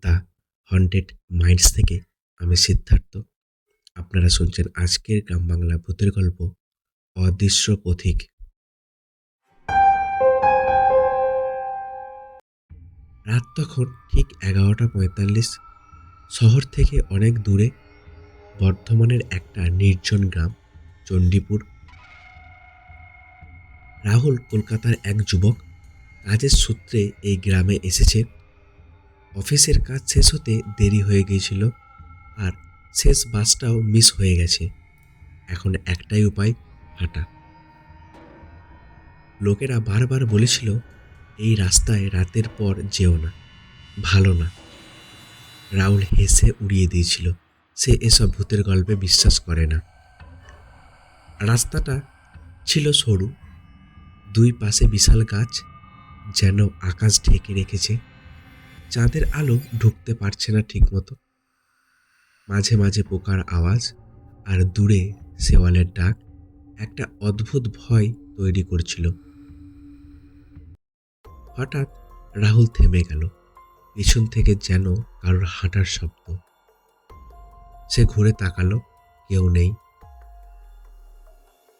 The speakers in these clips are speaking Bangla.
দ্য হন্টেড মাইন্ডস থেকে আমি সিদ্ধার্থ। আপনারা শুনছেন আজকের গ্রাম বাংলা ভূতের গল্প অদৃশ্য পথিক। রাত তখন ঠিক 11:45। শহর থেকে অনেক দূরে বর্ধমানের একটা নির্জন গ্রাম চণ্ডীপুর। রাহুল কলকাতার এক যুবক, কাজের সূত্রে এই গ্রামে এসেছে। অফিসের কাজ শেষ হতে দেরি হয়ে গিয়েছিল আর শেষ বাসটাও মিস হয়ে গেছে। এখন একটাই উপায়, হাঁটা। লোকেরা বারবার বলেছিল এই রাস্তায় রাতের পর যেও না, ভালো না। রাহুল হেসে উড়িয়ে দিয়েছিল, সে এসব ভূতের গল্পে বিশ্বাস করে না। রাস্তাটা ছিল সরু, দুই পাশে বিশাল গাছ যেন আকাশ ঢেকে রেখেছে। চাঁদের আলো ঢুকতে পারছে না ঠিক মতো। মাঝে মাঝে পোকার আওয়াজ আর দূরে শেওয়ালের ডাক একটা অদ্ভুত ভয় তৈরি করছিল। হঠাৎ রাহুল থেমে গেল, পিছন থেকে যেন কারোর হাঁটার শব্দ। সে ঘুরে তাকালো, কেউ নেই।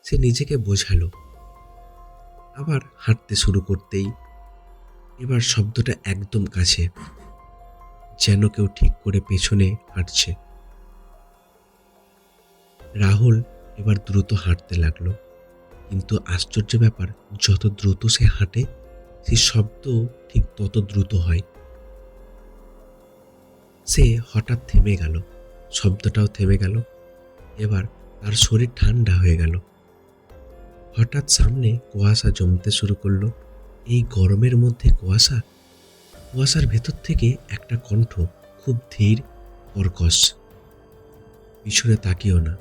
সে নিজেকে বোঝালো, আবার হাঁটতে শুরু করতেই এবার শব্দটা একদম কাছে, যেন কেউ ঠিক করে পেছনে হাঁটছে। রাহুল এবার দ্রুত হাঁটতে লাগলো, কিন্তু আশ্চর্য ব্যাপার, যত দ্রুত সে হাঁটে সেই শব্দ ঠিক তত দ্রুত হয়। সে হঠাৎ থেমে গেল, শব্দটাও থেমে গেল। এবার তার শরীর ঠান্ডা হয়ে গেল। হঠাৎ সামনে কুয়াশা জমতে শুরু করলো। এই গরমের মধ্যে কুয়াশা, কুয়াশার ভেতর থেকে একটা কণ্ঠ, খুব ধীর, কর্কশ, পিছনে তাকিও না।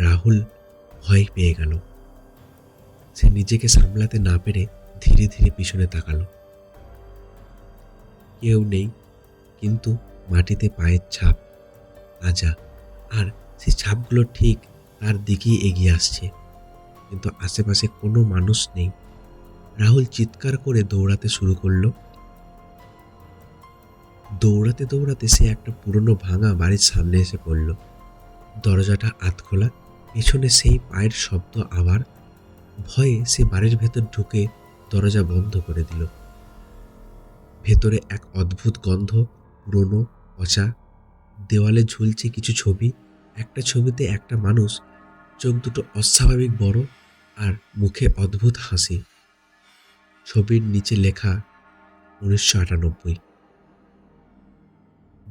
রাহুল ভয় পেয়ে গেল। সে নিজেকে সামলাতে না পেরে ধীরে ধীরে পিছনে তাকালো। কেউ নেই, কিন্তু মাটিতে পায়ের ছাপ, তাজা, আর সেই ছাপগুলো ঠিক তার দিকেই এগিয়ে আসছে, কিন্তু আশেপাশে কোনো মানুষ নেই। রাহুল চিৎকার করে দৌড়াতে শুরু করলো। দৌড়াতে দৌড়াতে সে একটা পুরনো ভাঙা বাড়ির সামনে এসে পড়ল। দরজাটা আধখোলা, পেছনে সেই পায়ের শব্দ। আবার ভয়ে সে বাড়ির ভেতর ঢুকে দরজা বন্ধ করে দিল। ভেতরে এক অদ্ভুত গন্ধ, পুরনো, পচা। দেওয়ালে ঝুলছে কিছু ছবি। একটা ছবিতে একটা মানুষ, চোখ দুটো অস্বাভাবিক বড় আর মুখে অদ্ভুত হাসি। ছবির নিচে লেখা 1998।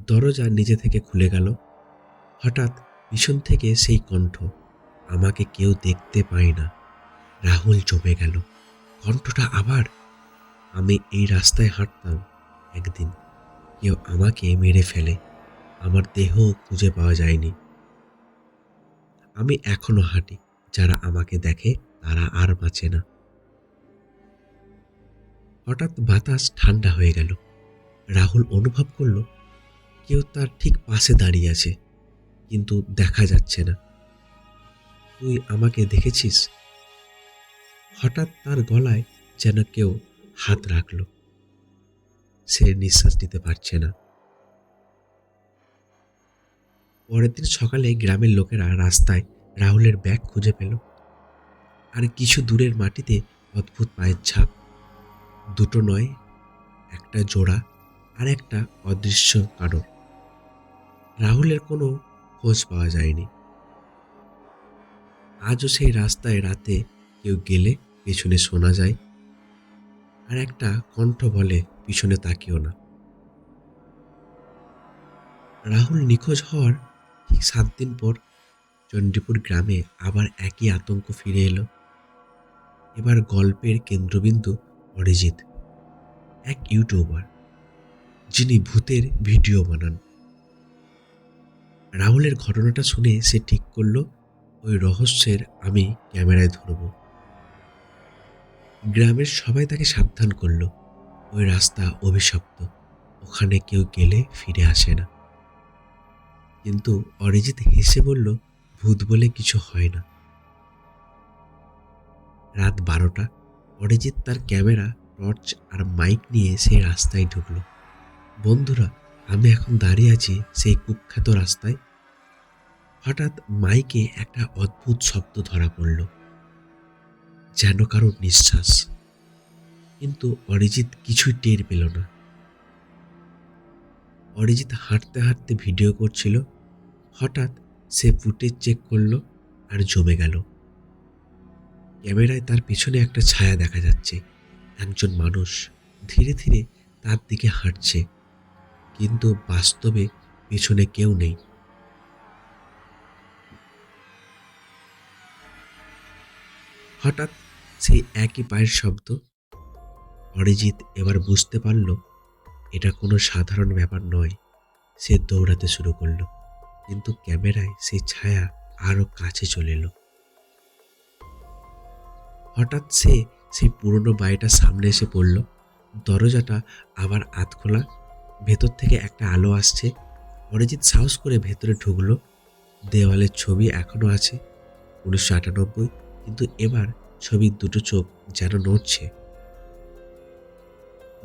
দরজা নিজে থেকে খুলে গেল। হঠাৎ পিছন থেকে সেই কণ্ঠ, আমাকে কেউ দেখতে পায় না। রাহুল জমে গেল। কণ্ঠটা আবার, আমি এই রাস্তায় হাঁটতাম, একদিন কেউ আমাকে মেরে ফেলে, আমার দেহ খুঁজে পাওয়া যায়নি। আমি এখনো হাঁটি, যারা আমাকে দেখে তারা আর বাঁচে না। হঠাৎ বাতাস ঠান্ডা হয়ে গেল। রাহুল অনুভব করলো কেউ তার ঠিক পাশে দাঁড়িয়ে আছে, কিন্তু দেখা যাচ্ছে না। তুই আমাকে দেখেছিস? হঠাৎ তার গলায় যেন কেউ হাত রাখলো। সে নিঃশ্বাস নিতে পারছে না। পরের দিন সকালে গ্রামের লোকেরা রাস্তায় রাহুলের ব্যাগ খুঁজে পেল, আর কিছু দূরের মাটিতে অদ্ভুত পায়ের ছাপ। দুটো নয়, একটা জোড়া, আর একটা অদৃশ্য কারো। রাহুলের কোনো খোঁজ পাওয়া যায়নি। আজও সেই রাস্তায় রাতে কেউ গেলে পেছনে শোনা যায়, আর একটা কণ্ঠ বলে, পিছনে তাকিও না। রাহুল নিখোঁজ হওয়ার ঠিক 7 দিন পর চণ্ডীপুর গ্রামে আবার একই আতঙ্ক ফিরে এলো। এবার গল্পের কেন্দ্রবিন্দু অরিজিৎ, এক ইউটিউবার যিনি ভূতের ভিডিও বানান। রাহুলের ঘটনাটা শুনে সে ঠিক করলো ওই রহস্যের আমি ক্যামেরায় ধরব। গ্রামের সবাই তাকে সাবধান করলো, ওই রাস্তা অভিশপ্ত, ওখানে কেউ গেলে ফিরে আসে না। কিন্তু অরিজিৎ হেসে বলল, ভূত বলে কিছু হয় না। রাত 12টা, অরিজিৎ তার ক্যামেরা, টর্চ আর মাইক নিয়ে সেই রাস্তায় ঢুকলো। বন্ধুরা, আমি এখন দাঁড়িয়ে আছি সেই কুখ্যাত রাস্তায়। হঠাৎ মাইকে একটা অদ্ভুত শব্দ ধরা পড়ল, যেন কারোর নিঃশ্বাস। কিন্তু অরিজিৎ কিছুই টের পেল না। অরিজিৎ হাঁটতে হাঁটতে ভিডিও করছিল। হঠাৎ সে ফুটেজ চেক করলো আর জমে গেল। ক্যামেরায় তার পিছনে একটা ছায়া দেখা যাচ্ছে। একজন মানুষ ধীরে ধীরে তার দিকে হাঁটছে, কিন্তু বাস্তবে পেছনে কেউ নেই। হঠাৎ সেই একই পায়ের শব্দ। অরিজিৎ এবার বুঝতে পারল এটা কোনো সাধারণ ব্যাপার নয়। সে দৌড়াতে শুরু করলো, কিন্তু ক্যামেরায় সেই ছায়া আরো কাছে চলে এলো। হঠাৎ সে সেই পুরনো বাড়িটার সামনে এসে পড়ল। দরজাটা আবার আধ খোলা, ভেতর থেকে একটা আলো আসছে। অরিজিৎ সাহস করে ভেতরে ঢুকলো। দেওয়ালের ছবি এখনো আছে, 1998, কিন্তু এবার ছবির দুটো চোখ যেন নড়ছে।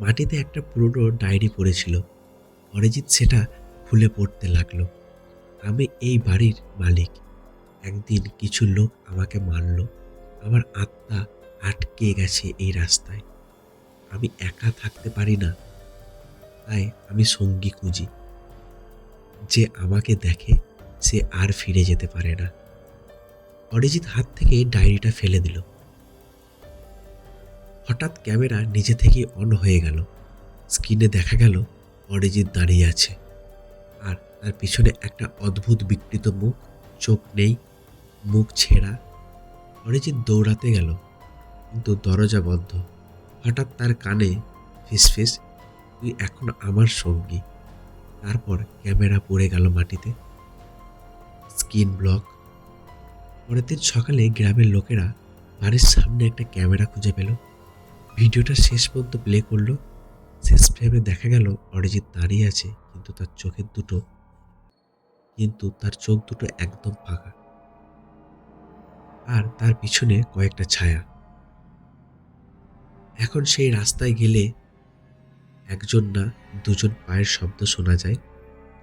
মাটিতে একটা পুরনো ডায়েরি পড়েছিল। অরিজিৎ সেটা খুলে পড়তে লাগলো। আমি এই বাড়ির মালিক। একদিন কিছু লোক আমাকে মারল। আমার আত্মা আটকে গেছে এই রাস্তায়। আমি একা থাকতে পারি না, তাই আমি সঙ্গী খুঁজি। যে আমাকে দেখে সে আর ফিরে যেতে পারে না। অরিজিৎ হাত থেকে ডায়েরিটা ফেলে দিল। হঠাৎ ক্যামেরা নিজে থেকে অন হয়ে গেল। স্ক্রিনে দেখা গেল অরিজিৎ দাঁড়িয়ে আছে, আর তার পিছনে একটা অদ্ভুত বিকৃত মুখ। চোখ নেই, মুখ ছেঁড়া। অরিজিৎ দৌড়াতে গেল, কিন্তু দরজা বন্ধ। হঠাৎ তার কানে ফিসফিস, তুই এখন আমার সঙ্গী। তারপর ক্যামেরা পড়ে গেল মাটিতে। Screen block. পরের দিন সকালে গ্রামের লোকেরা বাড়ির সামনে একটা ক্যামেরা খুঁজে পেল। ভিডিওটা শেষ পর্যন্ত প্লে করলো। শেষ ফ্রেমে দেখা গেল অরিজিৎ দাঁড়িয়ে আছে, কিন্তু তার চোখ দুটো একদম ফাঁকা, আর তার পিছনে কয়েকটা ছায়া। এখন সেই রাস্তায় গেলে একজন না দুজন পায়ের শব্দ শোনা যায়,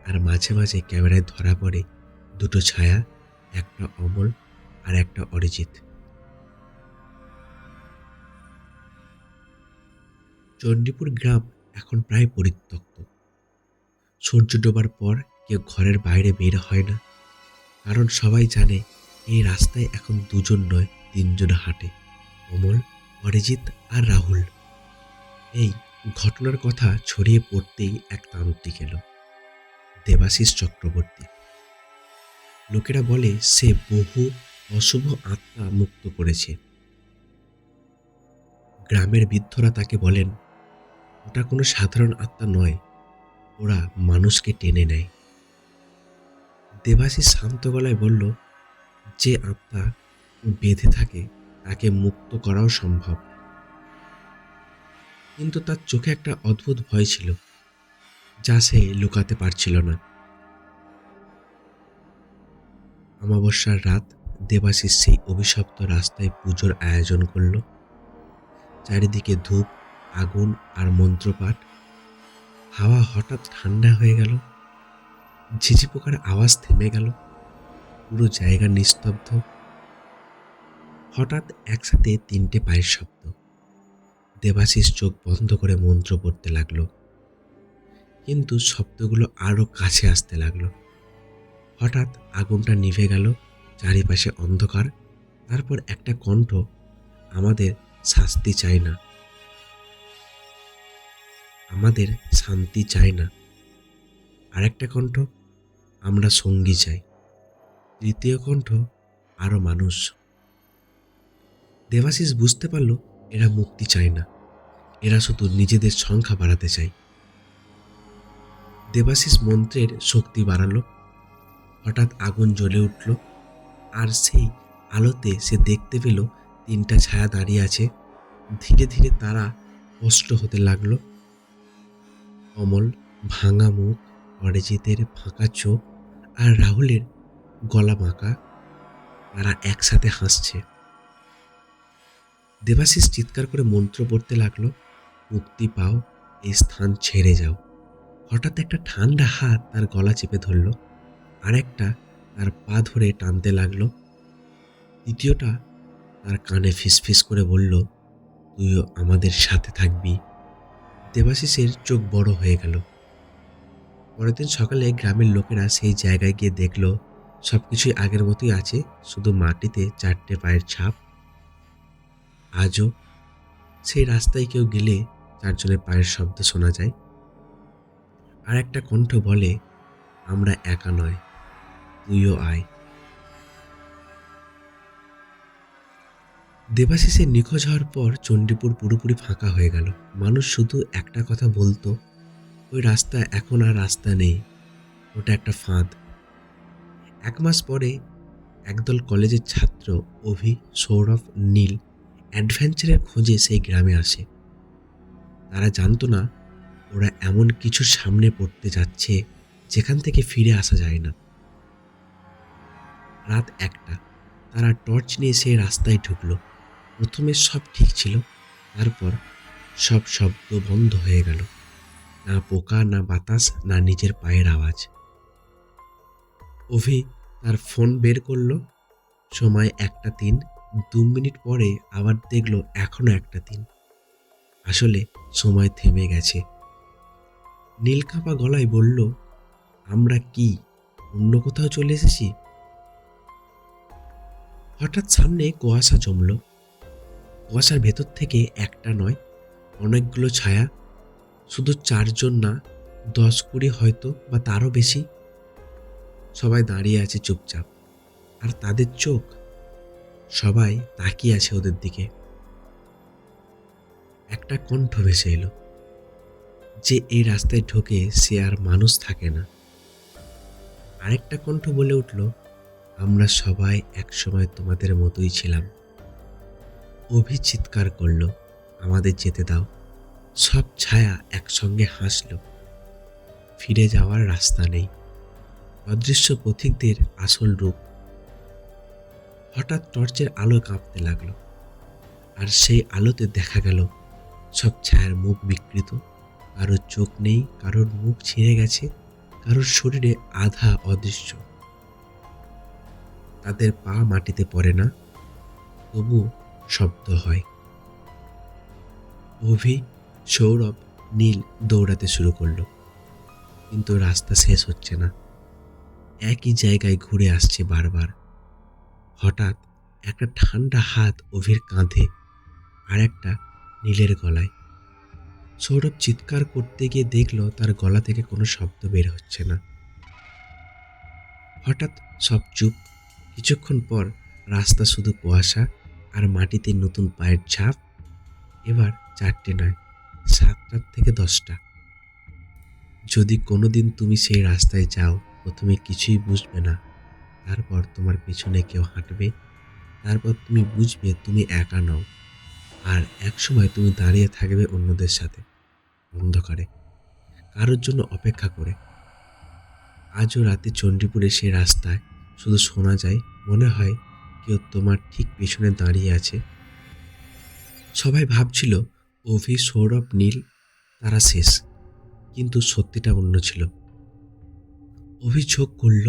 আর মাঝে মাঝে ক্যামেরায় ধরা পড়ে দুটো ছায়া, একটা অমল আর একটা অরিজিৎ। চণ্ডীপুর গ্রাম এখন প্রায় পরিত্যক্ত। সূর্য ডোবার পর কেউ ঘরের বাইরে বের হয় না, কারণ সবাই জানে এই রাস্তায় এখন দুজন নয় তিনজন হাঁটে, অমল, অরিজিৎ আর রাহুল। এই ঘটনার কথা ছড়িয়ে পড়তেই এক তান্ত্রিক এলো, দেবাশিস চক্রবর্তী। লোকেরা বলে সে বহু অশুভ আত্মা মুক্ত করেছে। গ্রামের বৃদ্ধরা তাকে বলেন, ওটা কোনো সাধারণ আত্মা নয়, ওরা মানুষকে টেনে নেয়। দেবাশিস শান্ত গলায় বলল, যে আত্মা বেঁধে থাকে তাকে মুক্ত করাও সম্ভব। কিন্তু তার চোখে একটা অদ্ভুত ভয় ছিল, যা সে লুকাতে পারছিল না। অমাবস্যার রাত, দেবাশিস সেই অভিশপ্ত রাস্তায় পুজোর আয়োজন করল। চারিদিকে ধূপ, আগুন আর মন্ত্রপাঠ। হাওয়া হঠাৎ ঠান্ডা হয়ে গেল, ঝিঝি পোকার আওয়াজ থেমে গেল, পুরো জায়গা নিস্তব্ধ। হঠাৎ একসাথে তিনটে পায়ের শব্দ। দেবাশিস চোখ বন্ধ করে মন্ত্র পড়তে লাগলো, কিন্তু শব্দগুলো আরো কাছে আসতে লাগলো। হঠাৎ আগুনটা নিভে গেল, চারিপাশে অন্ধকার। তারপর একটা কণ্ঠ, আমাদের শাস্তি চাই না, আমাদের শান্তি চাই না। আর একটা কণ্ঠ, আমরা সঙ্গী চাই। তৃতীয় কণ্ঠ, আরো মানুষ। দেবাশিস বুঝতে পারল এরা মুক্তি চায় না, এরা শুধু নিজেদের সংখ্যা বাড়াতে চায়। দেবাশিস মন্ত্রের শক্তি বাড়ালো। হঠাৎ আগুন জ্বলে উঠল, আর সেই আলোতে সে দেখতে পেল তিনটা ছায়া দাঁড়িয়ে আছে। ধীরে ধীরে তারা স্পষ্ট হতে লাগলো। অমল ভাঙা মুখ, অরিজিতের ফাঁকা চোখ, আর রাহুলের গলা বাঁকা। তারা একসাথে হাসছে। দেবাশিস চিৎকার করে মন্ত্র পড়তে লাগলো, মুক্তি পাও, এই স্থান ছেড়ে যাও। হঠাৎ একটা ঠান্ডা হাত তার গলা চেপে ধরল, আর একটা তার পা ধরে টানতে লাগলো। তৃতীয়টা তার কানে ফিসফিস করে বলল, তুইও আমাদের সাথে থাকবি। দেবাশিসের চোখ বড় হয়ে গেল। পরের দিন সকালে গ্রামের লোকেরা সেই জায়গায় গিয়ে দেখল সবকিছুই আগের মতোই আছে, শুধু মাটিতে 4টে পায়ের ছাপ। আজও সেই রাস্তায় কেউ গেলে 4জনের পায়ের শব্দ শোনা যায়। আর একটা কণ্ঠ বলে, আমরা একা নয়, তুইও আয়। দেবাশিসের নিখোঁজ হওয়ার পর চণ্ডীপুর পুরোপুরি ফাঁকা হয়ে গেল। মানুষ শুধু একটা কথা বলতো, ওই রাস্তা এখন আর রাস্তা নেই, ওটা একটা ফাঁদ। 1 মাস পরে একদল কলেজের ছাত্র অভি, সৌরভ, নীল অ্যাডভেঞ্চারের খোঁজে সেই গ্রামে আসে। তারা জানতো না ওরা এমন কিছুর সামনে পড়তে যাচ্ছে যেখান থেকে ফিরে আসা যায় না। রাত 1টা, তারা টর্চ নিয়ে সেই রাস্তায় ঢুকলো। প্রথমে সব ঠিক ছিল, তারপর সব শব্দ বন্ধ হয়ে গেল। না পোকা, না বাতাস, না নিজের পায়ের আওয়াজ। অভি তার ফোন বের করলো। সময় 1টা 3। 2 মিনিট পরে আবার দেখলো এখনো 1টা 3। আসলে সময় থেমে গেছে। নীল কাঁপা গলায় বলল, আমরা কি অন্য কোথাও চলে এসেছি? হঠাৎ সামনে কুয়াশা জমলো। কুয়াশার ভেতর থেকে একটা নয়, অনেকগুলো ছায়া। শুধু 4জন না, 10-20 হয়তো, বা তারও বেশি। সবাই দাঁড়িয়ে আছে চুপচাপ, আর তাদের চোখ, সবাই তাকিয়ে আছে ওদের দিকে। একটা কণ্ঠ ভেসে এলো, যে এই রাস্তায় ঢোকে সে আর মানুষ থাকে না। আরেকটা কণ্ঠ বলে উঠল, আমরা সবাই একসময় তোমাদের মতোই ছিলাম। অভি চিৎকার করলো, আমাদের যেতে দাও। সব ছায়া একসঙ্গে হাসলো। ফিরে যাওয়ার রাস্তা নেই, অদৃশ্য পথিকদের আসল রূপ। হঠাৎ টর্চের আলো কাঁপতে লাগলো, আর সেই আলোতে দেখা গেল সব ছায়ার মুখ বিকৃত। কারোর চোখ নেই, কারোর মুখ ছিঁড়ে গেছে, কারোর শরীরে আধা অদৃশ্য। তাদের পা মাটিতে পড়ে না, তবু শব্দ হয়। অভি, সৌরভ, নীল দৌড়াতে শুরু করলো, কিন্তু রাস্তা শেষ হচ্ছে না। একই জায়গায় ঘুরে আসছে বারবার। হঠাৎ একটা ঠান্ডা হাত অভির কাঁধে, আর একটা নীলের গলায়। সৌরভ চিৎকার করতে গিয়ে দেখলো তার গলা থেকে কোনো শব্দ বের হচ্ছে না। হঠাৎ সব চুপ। কিছুক্ষণ পর রাস্তা শুধু কুয়াশা, আর মাটিতে নতুন পায়ের ছাপ। এবার 4টে নয়, 7টা থেকে 10টা। যদি কোনোদিন তুমি সেই রাস্তায় যাও, প্রথমে কিছুই বুঝবে না, তারপর তোমার পিছনে কেউ হাঁটবে, তারপর তুমি বুঝবে তুমি একা নও, আর একসময় তুমি দাঁড়িয়ে থাকবে অন্যদের সাথে, অন্ধকারে, কারোর জন্য অপেক্ষা করে। আজও রাতে চণ্ডীপুরে সেই রাস্তায় শুধু শোনা যায়, মনে হয় কেউ তোমার ঠিক পেছনে দাঁড়িয়ে আছে। সবাই ভাবছিল অভি, সৌরভ, নীল তারা শেষ, কিন্তু সত্যিটা অন্য ছিল। অভি চোখ খুলল,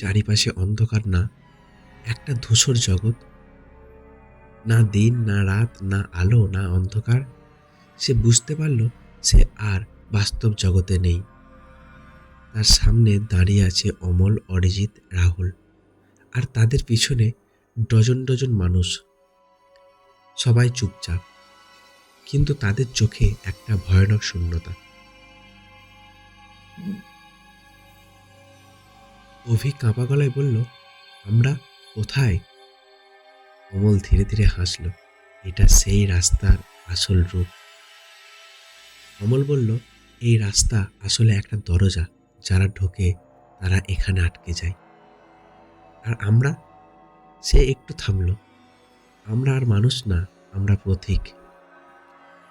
চারিপাশে অন্ধকার, না একটা ধূসর জগৎ। না দিন, না রাত, না আলো, না অন্ধকার। সে বুঝতে পারল সে আর বাস্তব জগতে নেই। তার সামনে দাঁড়িয়ে আছে অমল, অরিজিৎ, রাহুল, আর তাদের পিছনে ডজন ডজন মানুষ। সবাই চুপচাপ, কিন্তু তাদের চোখে একটা ভয়ানক শূন্যতা। অভি কাঁপা গলায় বলল, আমরা কোথায়? অমল ধীরে ধীরে হাসল, এটা সেই রাস্তার আসল রূপ। অমল বলল, এই রাস্তা আসলে একটা দরজা, যারা ঢোকে তারা এখানে আটকে যায়। আর আমরা? সে একটু থামল, আমরা আর মানুষ না, আমরা পথিক।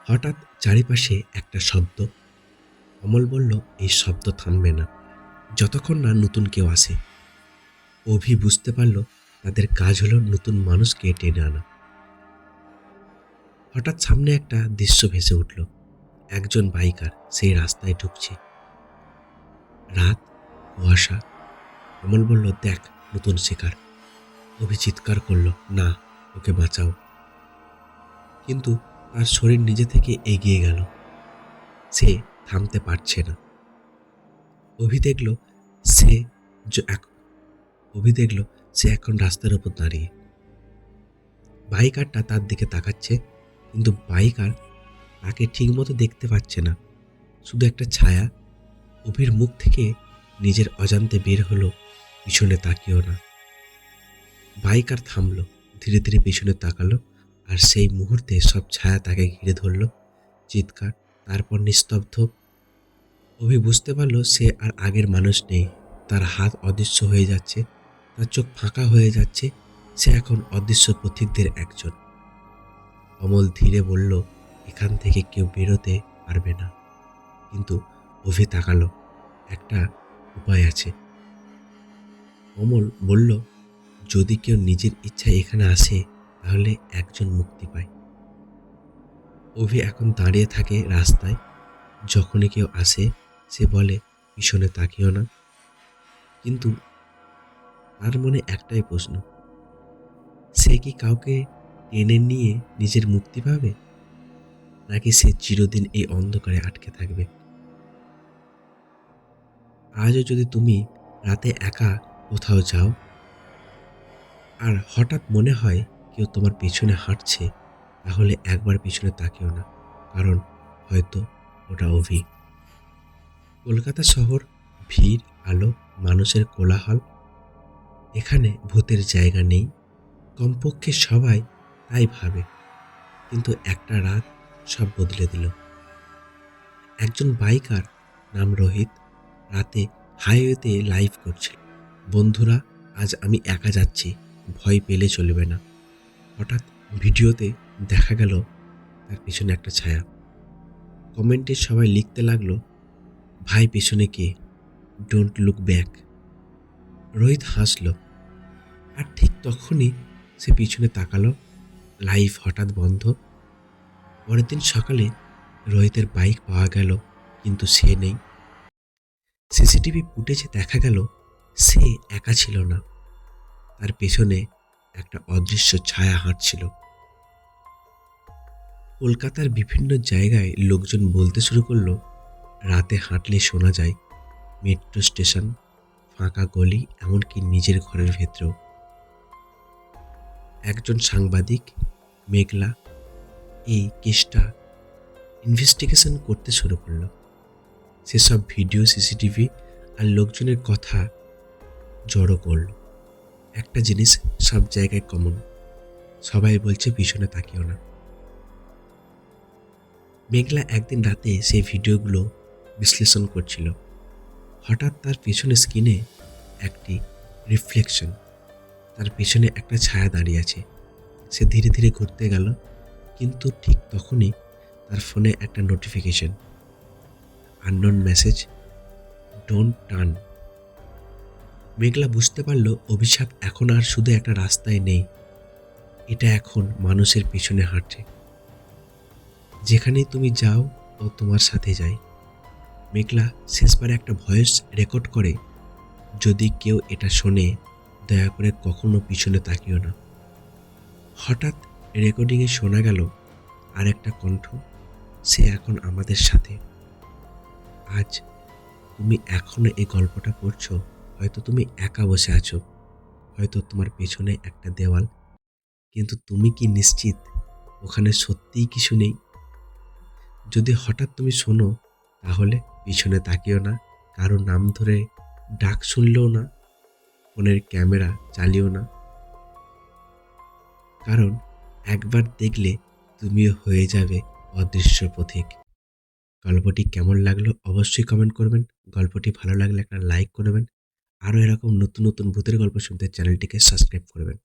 হঠাৎ চারিপাশে একটা শব্দ। অমল বলল, এই শব্দ থামবে না যতক্ষণ না নতুন কেউ আসে। অভি বুঝতে পারল তাদের কাজ হলো নতুন মানুষকে টেনে আনা। হঠাৎ সামনে একটা দৃশ্য ভেসে উঠল। একজন বাইকার সেই রাস্তায় ঢুকছে, রাত, কুয়াশা। অমল বলল, দেখ নতুন শিকার। অভি চিৎকার করলো, না, ওকে বাঁচাও। কিন্তু তার শরীর নিজে থেকে এগিয়ে গেল। সে থামতে পারছে না। অভি দেখল সে য- এক- অভি দেখল সে এখন রাস্তার উপর দাঁড়িয়ে। বাইকারটা তার দিকে তাকাচ্ছে, কিন্তু বাইকার তাকে ঠিকমতো দেখতে পাচ্ছে না। শুধু একটা ছায়া। অভির মুখ থেকে নিজের অজান্তে বের হলো, পিছনে তাকিও না। বাইকার থামলো, ধীরে ধীরে পিছনে তাকালো, আর সেই মুহূর্তে সব ছায়া তাকে ঘিরে ধরলো। চিৎকার, তারপর নিস্তব্ধ। অভি বুঝতে পারল সে আর আগের মানুষ নেই। তার হাত অদৃশ্য হয়ে যাচ্ছে, তার চোখ ফাঁকা হয়ে যাচ্ছে। সে এখন অদৃশ্য পথিকদের একজন। অমল ধীরে বলল, এখান থেকে কেউ বেরোতে পারবে না। কিন্তু অভি তাকালো, একটা উপায় আছে। অমল বলল, যদি কেউ নিজের ইচ্ছায় এখানে আসে তাহলে একজন মুক্তি পায়। অভি এখন দাঁড়িয়ে থাকে রাস্তায়। যখনই কেউ আসে সে বলে, পিছনে তাকিও না। কিন্তু তার মনে একটাই প্রশ্ন, সে কি কাউকে টেনে নিয়ে নিজের মুক্তি পাবে, নাকি সে চিরদিন এই অন্ধকারে আটকে থাকবে? আজও যদি তুমি রাতে একা কোথাও যাও আর হঠাৎ মনে হয় কেউ তোমার পেছনে হাঁটছে, তাহলে একবার পিছনে তাকিও না, কারণ হয়তো ওটা অভি। কলকাতা শহর, ভিড়, আলো, মানুষের কোলাহল। এখানে ভূতের জায়গা নেই, কমপক্ষে সবাই তাই ভাবে। কিন্তু একটা রাত সব বদলে দিল। একজন বাইকার, নাম রোহিত, রাতে হাইওয়েতে লাইভ করছিল, বন্ধুরা, আজ আমি একা যাচ্ছি, ভয় পেলে চলবে না। হঠাৎ ভিডিওতে দেখা গেল তার পিছনে একটা ছায়া। কমেন্টে সবাই লিখতে লাগলো, ভাই পেছনে কে, ডোন্ট লুক ব্যাক। রোহিত হাসলো, আর ঠিক তখনই সে পিছনে তাকালো। লাইভ হঠাৎ বন্ধ। পরের দিন সকালে রোহিতের বাইক পাওয়া গেল, কিন্তু সে নেই। সিসিটিভি ফুটেজে দেখা গেল সে একা ছিল না, তার পেছনে একটা অদৃশ্য ছায়া হাঁটছিল। কলকাতার বিভিন্ন জায়গায় লোকজন বলতে শুরু করলো, রাতে হাঁটলে শোনা যায়, মেট্রো স্টেশন, ফাঁকা গলি, এমনকি নিজের ঘরের ভেতরেও। একজন সাংবাদিক, মেঘলা, এই কেসটা ইনভেস্টিগেশন করতে শুরু করলো। সেসব ভিডিও, সিসিটিভি আর লোকজনের কথা জড়ো করলো। একটা জিনিস সব জায়গায় কমন, সবাই বলছে পিছনে তাকিও না। মেঘলা একদিন রাতে সেই ভিডিওগুলো বিশ্লেষণ করছিল। হঠাৎ তার পিছনে স্ক্রিনে একটি রিফ্লেকশন, তার পিছনে একটা ছায়া দাঁড়িয়ে আছে। সে ধীরে ধীরে ঘুরতে গেল, কিন্তু ঠিক তখনই তার ফোনে একটা notification, unknown message, don't turn. মেঘলা বুঝতে পারল অভিশাপ এখন আর শুধু একটা রাস্তায় নেই, এটা এখন মানুষের পিছনে হাঁটছে। যেখানেই তুমি যাও ও তোমার সাথে যায়। মেঘলা শেষবার একটা ভয়েস রেকর্ড করে, যদি কেউ এটা শোনে দয়া করে কখনো পিছনে তাকিও না। হঠাৎ রেকর্ডিংয়ে শোনা গেল আর একটা কণ্ঠ, সে এখন আমাদের সাথে। আজ তুমি এখনো এই গল্পটা পড়ছো, হয়তো তুমি একা বসে আছো, হয়তো তোমার পেছনে একটা দেওয়াল, কিন্তু তুমি কি নিশ্চিত ওখানে সত্যিই কিছু নেই? যদি হঠাৎ তুমি শোনো, তাহলে পিছনে তাকিও না, কারো নাম ধরে ডাক শুনলেও না, ফোনের ক্যামেরা চালিও না, কারণ একবার দেখলে তুমিও হয়ে যাবে অদৃশ্য পথিক। গল্পটি কেমন লাগলো অবশ্যই কমেন্ট করবেন। গল্পটি ভালো লাগলে একটা লাইক করবেন। আরও এরকম নতুন নতুন ভূতের গল্প শুনতে চ্যানেলটিকে সাবস্ক্রাইব করবেন।